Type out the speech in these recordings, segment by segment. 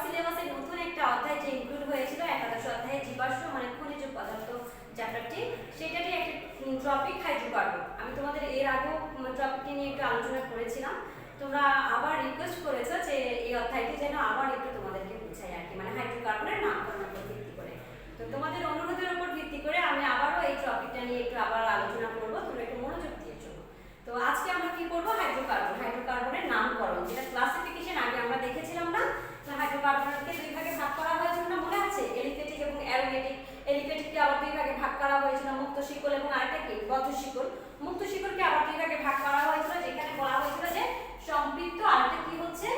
সিলেবাসে নতুন একটা অধ্যায় যে ইনক্লুড হয়েছিল একাদশ অধ্যায়ে জীবাশ্ম মানে খনিজ পদার্থ চ্যাপ্টারটি, সেটারই একটা টপিক হাইড্রোকার্বন। আমি তোমাদের এর আগেও টপিকটি নিয়ে একটু আলোচনা করেছিলাম। তোমরা আবার রিকোয়েস্ট করেছো যে এই অধ্যায়টি যেন আবার একটু তোমাদেরকে বুঝাই আর কি, মানে হাইড্রোকার্বনের নামকরণের উপর ভিত্তি করে। তো তোমাদের অনুরোধের উপর ভিত্তি করে আমি আবারও এই টপিকটা নিয়ে একটু আবার আলোচনা করব, তোমরা একটু মনোযোগ দিয়ে শোনো। তো আজকে আমরা কি করব, হাইড্রোকার্বনের নামকরণ, যেটা ক্লাসিফিকেশন আগে আমরা দেখেছিলাম না। তো হাইড্রোকার্বনকে দুই ভাগে ভাগ করা হয়েছিল না, মনে আছে? এলিফ্যাটিক এবং অ্যারোমেটিক। এলিফ্যাটিককে আবার দুই ভাগে ভাগ করা হয়েছিল, মুক্ত শিকল এবং আরেকটা কি, বদ্ধ শিকল। মুক্ত শিকলকে আবার দুই ভাগে ভাগ করা হয়েছিল, যেখানে বলা হয়েছিল যে সম্পৃক্ত, আরেকটা কি হচ্ছে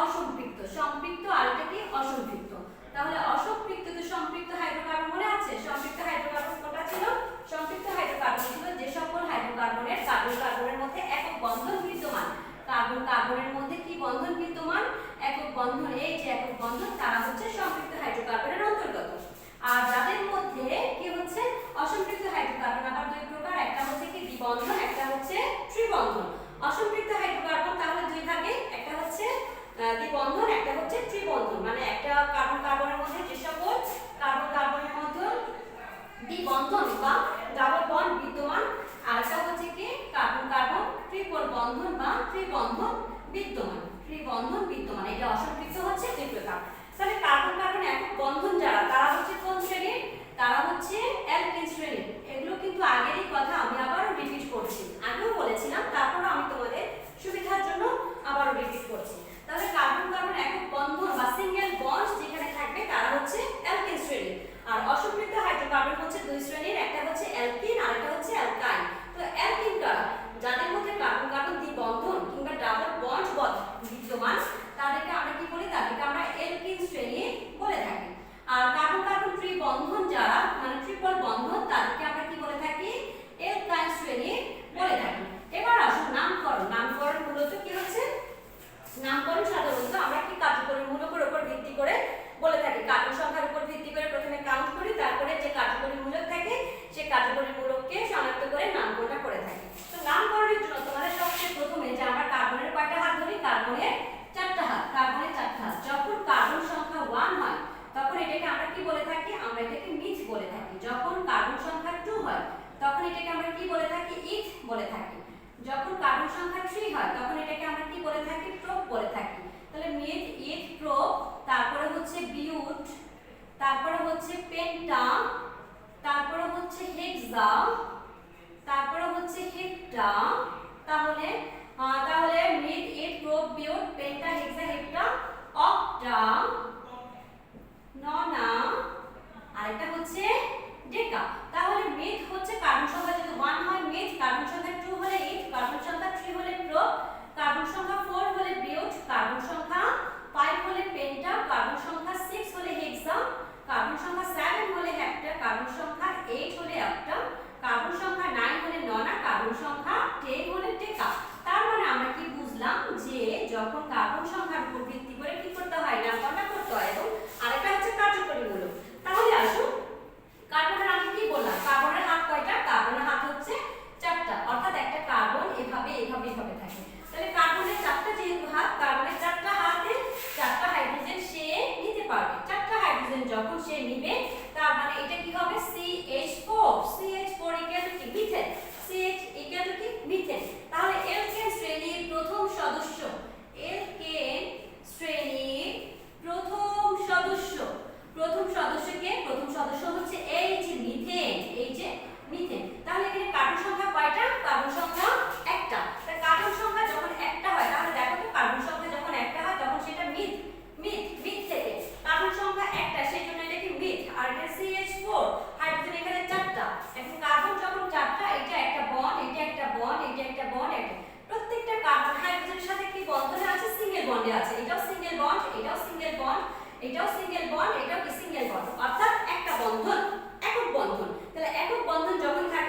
অসম্পৃক্ত। সম্পৃক্ত আরেকটা কি, অসম্পৃক্ত। তাহলে অসম্পৃক্ত তো সম্পৃক্ত হাইড্রোকার্বন মনে আছে? সম্পৃক্ত হাইড্রোকার্বন কোনটা ছিল? সম্পৃক্ত হাইড্রোকার্বন ছিল যে সকল হাইড্রোকার্বনের কার্বনের মধ্যে একক বন্ধন বিদ্যমান। কার্বনের মধ্যে কি বন্ধন বিদ্যমান? একক বন্ধন। এই যে একক বন্ধন, তারা হচ্ছে সম্পৃক্ত হাইড্রোকার্বনের অন্তর্গত। আর যাদের মধ্যে কি হচ্ছে অসম্পৃক্ত হাইড্রোকার্বন আবার দুই প্রকার, একটা হচ্ছে কি দ্বিবন্ধন, একটা হচ্ছে ত্রিবন্ধন। অসম্পৃক্ত হাইড্রোকার্বন তাহলে দুই ভাগে, একটা হচ্ছে দ্বিবন্ধন, একটা হচ্ছে ত্রিবন্ধন। মানে একটা কার্বনের মধ্যে যে সকল কার্বনের মধ্যে দ্বিবন্ধন বা ডাবল বন্ড বিদ্যমান, আর একটা হচ্ছে কি কার্বন ট্রিপল বন্ধন বা ত্রিবন্ধন বিদ্যমান। এটা অসম্পৃক্ত হচ্ছে দুই প্রকার। তাহলে কার্বন একক বন্ধন যারা, তারা হচ্ছে কোন শ্রেণীর? তারা হচ্ছে অ্যালকিন শ্রেণীর। এগুলো কিন্তু আগেরই কথা, আমি আবারও রিপিট করছি, আগেও বলেছিলাম, তারপরও আমি তোমাদের সুবিধার জন্য আবারও রিপিট করছি। তাহলে কার্বন একক বন্ধন বা সিঙ্গেল বন্ড যেখানে থাকবে তারা হচ্ছে অ্যালকিন শ্রেণীর। আর অসম্পৃক্ত হাইড্রোকার্বন হচ্ছে দুই শ্রেণীর, একটা হচ্ছে অ্যালকিন আর একটা হচ্ছে অ্যালকাইন। তো অ্যালকিন কারা? যাদের মধ্যে কার্বন দ্বিবন্ধন কিংবা ডাবল বন্ড বিদ্যমান, তাদেরকে আমরা কি বলি? তাদেরকে আমরা অ্যালকিন শ্রেণী বলে থাকি। আর কার্বন ত্রিবন্ধন যারা, মানে ট্রিপল বন্ধন, তাদেরকে আমরা কি বলে থাকি? অ্যালকাইন শ্রেণী বলে থাকি। এবার আসুন নামকরণ মূলত কি হচ্ছে? নামকরণ সাধারণত আমরা কি কার্যকরী মূলকের উপর ভিত্তি করে বলে থাকি। কার্বন সংখ্যার উপর ভিত্তি করে প্রথমে কাউন্ট করি, তারপরে যে কার্যকরী মূলক থাকে সেই কার্যকরী মূলককে শনাক্ত করে নামকরণটা করে থাকি। তো নামকরণের জন্য তোমাদের সবচেয়ে প্রথমে যে আমরা কার্বনের কয়টা হাত ধরি? কার্বনের চারটা হাত। যখন কার্বন সংখ্যা 1 হয় তখন এটাকে আমরা কি বলে থাকি? আমরা এটাকে মিথ বলে থাকি। যখন কার্বন সংখ্যা 2 হয় তখন এটাকে আমরা কি বলে থাকি? ইথ বলে থাকি। যখন কার্বন সংখ্যা 3 হয় তখন এটাকে আমরা কি বলে থাকি? প্রোপ বলে থাকি। তাহলে মিথ, ইথ, প্রোপ, তারপরে হচ্ছে বিউট, তারপরে হচ্ছে পেন্টা, তারপরে হচ্ছে হেক্সা, তারপরে হচ্ছে হেক্টা। তাহলে মিথ, ইথ, প্রোপ, বিউট, পেন্টা, হেক্সা, হেক্টা, অক্টা, ননা, আরেকটা হচ্ছে ডেকা। তাহলে মিথ হচ্ছে কার্বন সংখ্যা যদি 1 হয় মিথ, কার্বন সংখ্যা 2 হলে ইথ, কার্বন সংখ্যা 3 হলে প্রোপ, কার্বন সংখ্যা 4 হলে বিউট, কার্বন সংখ্যা 5 হলে পেন্টা, কার্বন সংখ্যা 6 হলে হেক্সা, কার্বন সংখ্যা 7 হলে হেক্টা, কার্বন সংখ্যা 8 হলে অক্টা, কার্বন সংখ্যা 9 হলে ননা, কার্বন সংখ্যা 10 হলে ডেকা। তার মানে আমরা কি বুঝলাম? যে যখন কার্বন সংখ্যার উপর ভিত্তি করে কি করতে হয়? নামকরণ করতে হয়। এবং আরেকটা হচ্ছে কার্যকরী মূলক। তাহলে আসুন, কার্বনের আমি কি বললাম? কার্বনের হাত কয়টা? কার্বনের হাত হচ্ছে 4টা, অর্থাৎ একটা কার্বন এভাবে থাকে। তাহলে কার্বনের 4টা যেহেতু হাত, কার্বনের 4টা হাতে 4টা হাইড্রোজেন সে নিতে পারবে। 4টা হাইড্রোজেন যখন সে নিবে, তার মানে এটা কি হবে? CH4 ইকুয়াল টু কি? মিথেন। CH ইকুয়াল টু কি? মিথেন। তাহলে অ্যালকেন শ্রেণীর প্রথম সদস্য, অ্যালকেন শ্রেণীর প্রথম সদস্য কে? প্রথম সদস্য হচ্ছে এই যে মিথেন। তাহলে এখানে কার্বন সংখ্যা কয়টা? কার্বন সংখ্যা 1টা। তাহলে কার্বন সংখ্যা যখন 1টা হয়, তাহলে দেখো তো কার্বন সংখ্যা যখন 1টা হয় তখন সেটা মিথ থেকে কার্বন সংখ্যা 1টা, সেই জন্য এটা কি মিথ। আর এটা CH4 হাইড্রোজেন এখানে 4টা। এখন কার্বন যখন 4টা, এটা একটা বন্ড, এটা একটা বন্ড, এটা একটা বন্ড, প্রত্যেকটা কার্বন হাইড্রোজেনের সাথে কি বন্ধনে আছে? সিঙ্গেল বন্ডে আছে। এটাও সিঙ্গেল বন্ড, এটাও সিঙ্গেল বন্ড, এটাও সিঙ্গেল বন্ড, এটাও কি সিঙ্গেল বন্ড, অর্থাৎ একটা বন্ধন, একক বন্ধন। তাহলে একক বন্ধন যখন থাকে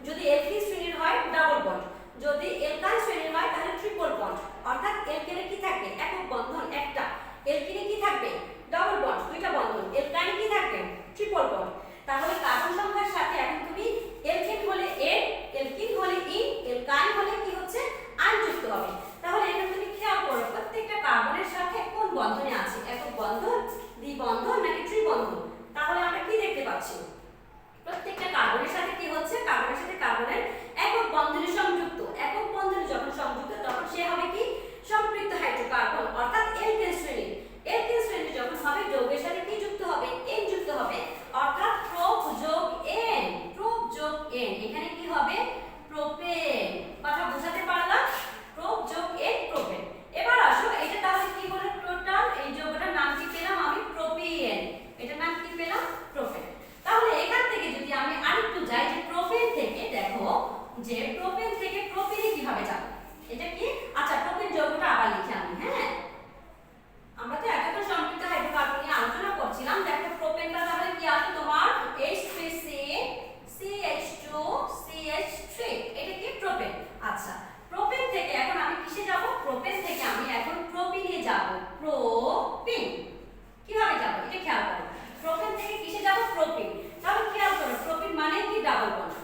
যদি এলকিন শ্রেণীর হয় ডাবল বন্ড, যদি এলকাইল শ্রেণীর হয় তাহলে ট্রিপল বন্ড। অর্থাৎ এলকেনে কি থাকবে একক বন্ধন একটা, এলকিনে কি থাকবে ডাবল বন্ড দুইটা বন্ধন, এলকাইনে কি থাকবে ট্রিপল বন্ড। তাহলে কার্বন সংখ্যার সাথে এখন তুমি এলকেন হলে এন, এলকিন হলে ইন, এলকাইন হলে কি হচ্ছে আইন যুক্ত হবে। তাহলে এখানে তুমি খেয়াল করো প্রত্যেকটা কার্বনের সাথে কোন বন্ধনে আছে, একক বন্ধন, দ্বিবন্ধন নাকি ত্রিবন্ধন। তাহলে আমরা কি দেখতে পাচ্ছি প্রত্যেকটা কার্বনের সাথে কি হচ্ছে, কার্বনের সাথে কার্বনের একক বন্ধনে সংযুক্ত, একক বন্ধনে যখন সংযুক্ত তখন সে হবে কি সম্পৃক্ত হাইড্রোকার্বন অর্থাৎ এলকেন শ্রেণী। এলকেন শ্রেণী যখন হবে যৌগের সাথে কি যুক্ত হবে এন যুক্ত হবে অর্থাৎ প্রোপ যোগ এন, প্রোপ যোগ এন, এখানে কি হবে প্রোপেন। কথা বুঝাতে পারলাম, প্রোপ যোগ এন প্রোপেন। এবার আসো এটা তাহলে কি হলো টোটাল, এই যৌগটার নাম কি পেলাম আমি প্রোপিয়েন, এটার নাম কি পেলাম প্রোপেন। তাহলে এখান থেকে যদি আমি আরেকটু যাই যে প্রোপেন থেকে দেখো যে প্রোপেন থেকে প্রোপিনে কিভাবে যাব, এটা কি আচ্ছা প্রোপেন যৌগটা আবার লিখি আমি। হ্যাঁ আমরা তো এতক্ষণ সম্পৃক্ত হাইড্রোকার্বন নিয়ে আলোচনা করছিলাম, দেখো প্রোপেনটা তাহলে কি আসে তোমার H3C CH2 CH3, এটা কি প্রোপেন। আচ্ছা প্রোপেন থেকে এখন আমি কিসে যাব, প্রোপেন থেকে আমি এখন প্রোপিনে যাব, প্রোপিন কিভাবে যাব এটা খেয়াল করো, প্রোপেন থেকে কিসে যাব প্রোপিন। তাহলে খেয়াল করো প্রোপিন মানে কি ডাবল বন্ড,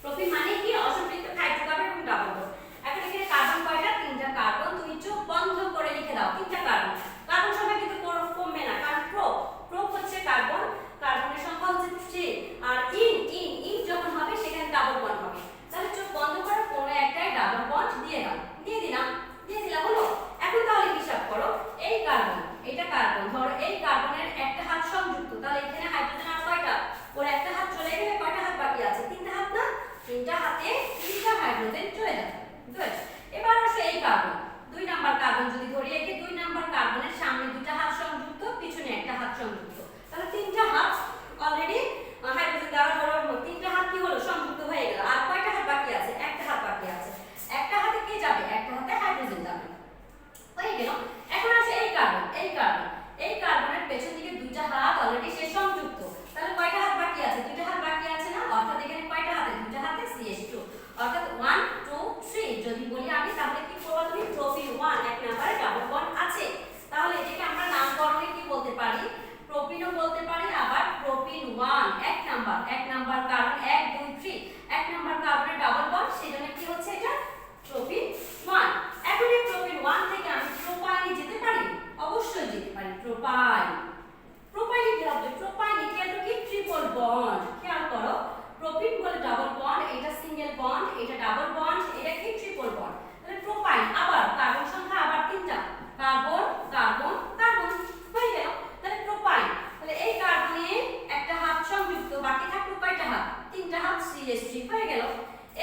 প্রোপিন মানে কি অসম্পৃক্ত হাইড্রোকার্বন এবং ডাবল বন্ড। এখন এখানে কার্বন কয়টা তিনটা কার্বন, তুমি চোখ বন্ধ করে লিখে দাও তিনটা কার্বন। কার্বন সংখ্যা কিন্তু কমবে না কারণ প্রোপ, প্রোপ হচ্ছে কার্বন, কার্বনের সংখ্যা হচ্ছে 3 আর ইন ইন ইন যখন হবে সেখানে ডাবল বন্ড হবে। তাহলে চোখ বন্ধ করে কোনো একটাই ডাবল বন্ড দিয়ে দাও, দিয়ে দিলাম, দিয়ে দিলাম হলো। এখন তাহলে হিসাব করো এই কার্বন, এটা কার্বন, ধরো এই কার্বনের একটা হাত সংযুক্ত, তাহলে এখানে হাইড্রোজেন আর কয়টা, ওর একটা হাত চলে গেলে কয়টা হাত বাকি আছে তিনটা হাত না, তিনটা হাতে তিনটা হাইড্রোজেন চলে যাবে। গুড। এবার আসো এই কার্বন, 2 নাম্বার কার্বন যদি ধরি, একে 2 নাম্বার কার্বনের সামনে দুইটা হাত সংযুক্ত, পিছনে একটা হাত সংযুক্ত, তাহলে তিনটা হাত অলরেডি হাইড্রোজেন দ্বারা ধরো তিনটা হাত কি হলো সংযুক্ত হয়ে গেল। আর কয়টা হাত বাকি আছে, একটা হাত বাকি আছে, একটা হাতে কে যাবে, একটা হাতে হাইড্রোজেন যাবে, হয়ে গেল। এখন আসে এই কার্বন, এই কার্বন, এই কার্বনের পেছন দিকে দুইটা হাত অলরেডি সে সংযুক্ত, তাহলে কয়টা হাত বাকি আছে, দুইটা হাত বাকি আছে না, অর্থাৎ এখানে কয়টা হাতে দুইটা হাতে CH2 অর্থাৎ 1 2 3 যদি বলি আমি তাহলে কি করব তুমি প্রোপিন 1 এক নম্বরে ডাবল বন্ড আছে, তাহলে এটাকে আমরা নামকরণে কি বলতে পারি প্রোপিনও বলতে পারি, আবার প্রোপিন 1 এক নাম্বার কার্বন 1 2 3 এক নাম্বার কার্বনের ডাবল বন্ড, সেজন্য কি হচ্ছে এটা প্রোপিন 1। এখন এই প্রোপিন 1 থেকে আমি প্রোপাইনে যেতে পারি, অবশ্যই যেতে পারি প্রোপাইন। প্রোপাইনে কি হবে, প্রোপাইনে কি হলো কি ট্রিপল বন্ড, খেয়াল করো প্রোপিন বলে ডাবল বন্ড, এটা সিঙ্গেল বন্ড, এটা ডাবল বন্ড, এটা কি ট্রিপল বন্ড। তাহলে প্রোপাইন আবার কার্বন সংখ্যা আবার তিনটা, কার্বন কার্বন কার্বন হয়ে গেল। তাহলে প্রোপাইন, তাহলে এই কার্বনে একটা হাত সংযুক্ত, বাকি থাকলো কয়টা হাত তিনটা হাত CH3 হয়ে গেল।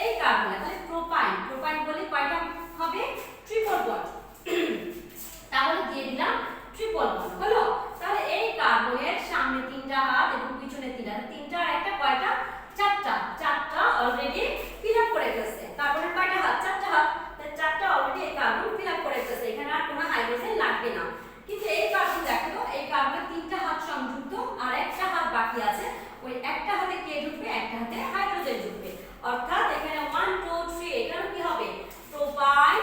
এই কার্বনে তাহলে প্রোপাইন, প্রোপাইন বলে কয়টা হবে ট্রিপল বন্ড, তাহলে দিয়ে দিলাম ট্রিপল বন্ড হলো। তাহলে এই কার্বনের সামনে তিনটা হাত এবং পিছনে তিনটা, তিনটা আর একটা কয়টা চারটা, চারটা অলরেডি ফিল আপ করে ফেলছে। কার্বনের কয়টা হাত চারটা হাত, তাহলে চারটা অলরেডি এই কার্বন ফিল আপ করে ফেলছে, এখানে আর কোনো হাইড্রোজেন লাগবে না। কিন্তু এই কার্বন দেখো তো এই কার্বনের তিনটা হাত সংযুক্ত আর একটা হাত বাকি আছে, ওই একটা হাতে কে ঢুকবে, একটা হাতে হাইড্রোজেন ঢুকবে, অর্থাৎ এখানে 1 2 3 এখানে কি হবে প্রোপাইন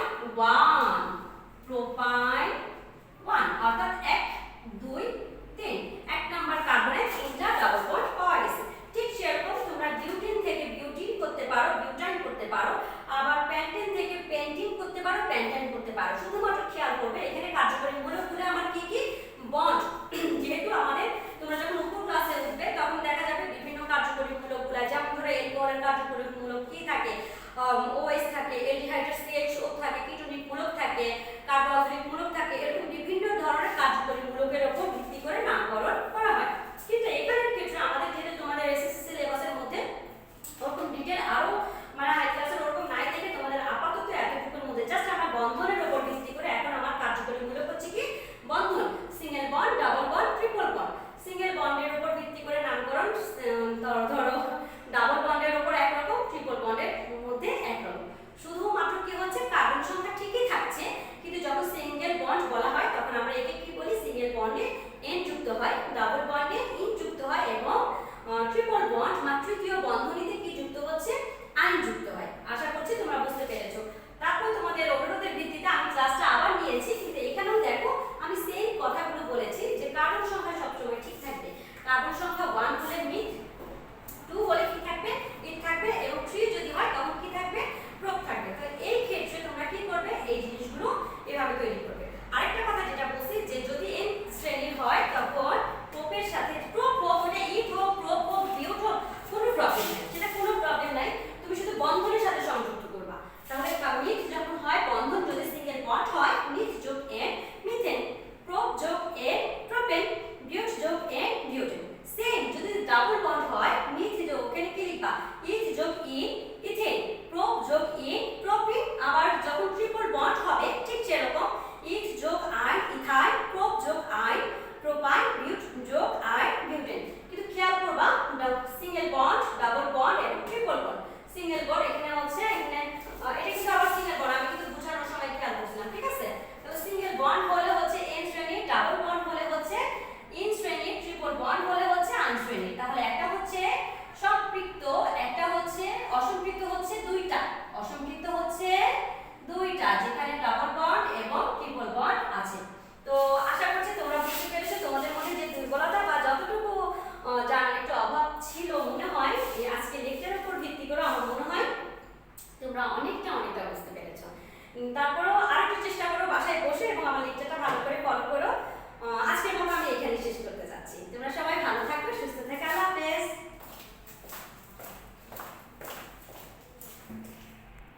1, প্রোপাইন 1 অর্থাৎ 1 2 3 এক নাম্বার কার্বনের তিনটা ডাবল বন্ড পাওয়া গেছে। ঠিক সেরকম তোমরা বিউটিন থেকে বিউটিন করতে পারো, বিউটাইন করতে পারো, আবার প্যান্টেন থেকে পেন্টিন করতে পারো, প্যান্টাইন করতে পারো। শুধুমাত্র খেয়াল করবে এখানে কার্যকরী মূলকগুলো আমার কি কি বন্ড, যেহেতু আমাদের তোমরা যখন উপর ক্লাসে উঠবে তখন দেখা যাবে বিভিন্ন কার্যকরী মূলকগুলো, যেমন ধরো অ্যালকোহলের কার্যকরী মূলক কি থাকে OH থাকে, অ্যালডিহাইডের CHO থাকে,